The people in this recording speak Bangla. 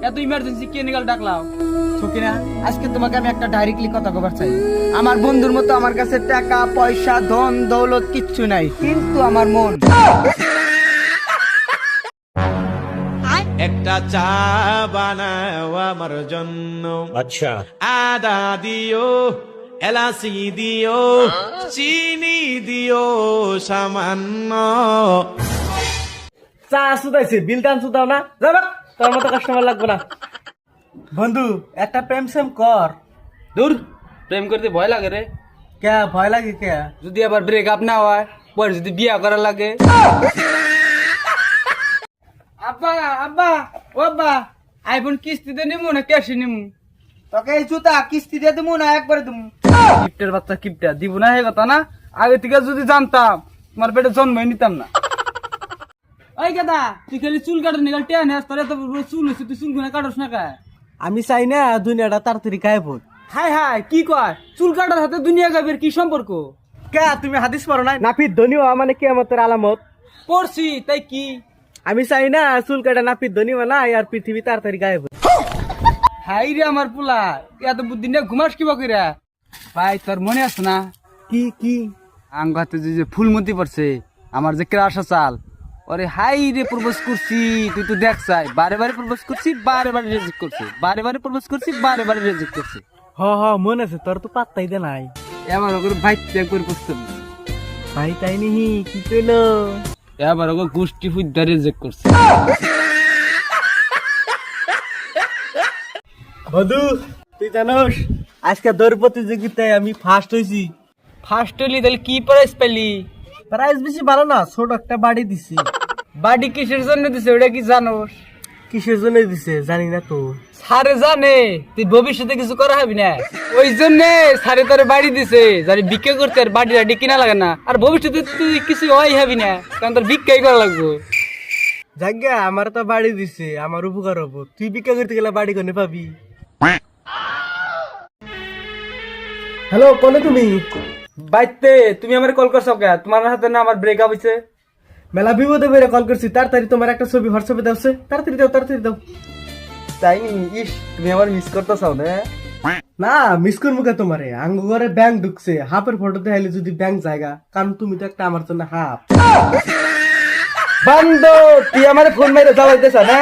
এত ইমার্জেন্সি কে নিকাল ডাকলাও? সকিনা, আজকে তোমাকে আমি একটা ডাইরেক্টলি কথা কবার চাই। আমার বন্ধুর মতো আমার কাছে টাকা পয়সা ধন দৌলত কিচ্ছু নাই, কিন্তু আমার মন। একটা চা বানাও আমার জন্য, আচ্ছা আদা দিও, এলাচি দিও, চিনি দিও সামান্য। চা সুদাইছে, বিল টান সুদাও না, যাবা তোর মতো কাস্টমার লাগবে না। বন্ধু, একটা প্রেম সেম কর। দূর, প্রেম করতে ভয় লাগে রে। কে ভয় লাগে কে? যদি আবার ব্রেকআপ না হয়, পরে যদি বিয়া করা লাগে। আব্বা আব্বা ও আব্বা, আইফোন কিস্তিতে নিমু না ক্যাশে নিমু? তোকে এই জুতা কিস্তি দিয়ে দেবো না একবারে দেবো? কিপ্টের বাচ্চা কিপটা দিব না, হে কথা না। আগে থেকে যদি জানতাম তোমার পেটে জন্মই নিতাম না। ওই গাদা, তুই খালি চুল কাটো নিকাল টেন হেস, তোর এত বড় চুল হচ্ছে, তুই চুল গুনা কাটোস না কা? আমি চাই না দুনিয়াটা তাড়াতাড়ি গায়েব হোক। হাই হাই, কি কয়? চুল কাটার সাথে দুনিয়া গাবের কি সম্পর্ক? কে তুমি হাদিস পড়ো নাই? নাপিত ধনী হওয়া মানে কিয়ামতের আলামত। পড়ছি, তাই কি? আমি চাই না চুল কাটা নাপিত ধনী হওয়া না, আর পৃথিবী তাড়াতাড়ি গায়েব হোক। হাই রে আমার পোলা, এত বুদ্ধি নিয়ে ঘুমাস কিবা কইরা? ভাই তোর মনে আছে না কি কি? আঙ্গাতে যে ফুলমতি পড়ছে, আমার যে ক্রাশ চাল, ওরে হাই রে প্রপোজ করছি, তুই তো দেখ চাই, বারে বারে প্রপোজ করছি, বারে বারে রিজেক্ট করছি, বারে বারে প্রপোজ করছি, বারে বারে রিজেক্ট করছি। হ হ মনে আছে, তোর তো পাত্তাই দে নাই। এবার ওগুলো ভাই ত্যাগ করে প্রস্তাব, ভাই তাই নিহি কি কইলো? এবার ওগুলো গোষ্ঠী ফুদ্দা রিজেক্ট করছে। বধু, তুই জানোস আজকে দৌড় প্রতিযোগিতায় আমি ফার্স্ট হয়েছি। ফার্স্ট হলি তাহলে কি প্রাইজ পেলি? প্রাইজ বেশি ভালো না, ছোট একটা বাড়ি দিছি। বাড়ি কিসের জন্য দিছে ওটা কি জানোস? কিসের জন্য দিছে জানি না তো। সারে জানে তুই ভবিষ্যতে কিছু করা হবি না, ওই জন্য সারে তোরে বাড়ি দিছে, যারে ভিক্ষা করতে আর বাড়ি রাডি কিনা লাগে না। আর ভবিষ্যতে তুই কিছু হয় হবি না, কারণ তোর ভিক্ষাই করা লাগবে। জায়গা আমার তো বাড়ি দিছে, আমার উপকার হবো। তুই ভিক্ষা করতে গেলে বাড়ি কোনে পাবি? হ্যালো, কোনে তুমি? বাইতে তুমি আমার কল করছো কে? তোমার হাতে না আমার ব্রেকআপ হইছে। মেলা বিপদে বেড়ে কল করছি, তাড়াতাড়ি তোমার একটা ছবি হোয়াটসঅ্যাপে দাও, তাড়াতাড়ি দাও, তাড়াতাড়ি দাও। তাই নি? ইস, তুমি আমার মিস করতেছাও না? না মিস করবো কে তোমারে? আঙ্গ ঘরে ব্যাংক ঢুকছে, হাফের ফটো দেখাইলে যদি ব্যাংক জায়গা, কারণ তুমি তো একটা আমার জন্য হাফ। বান্দর, তুই আমার ফোন মেরে জ্বালাইতেছ না?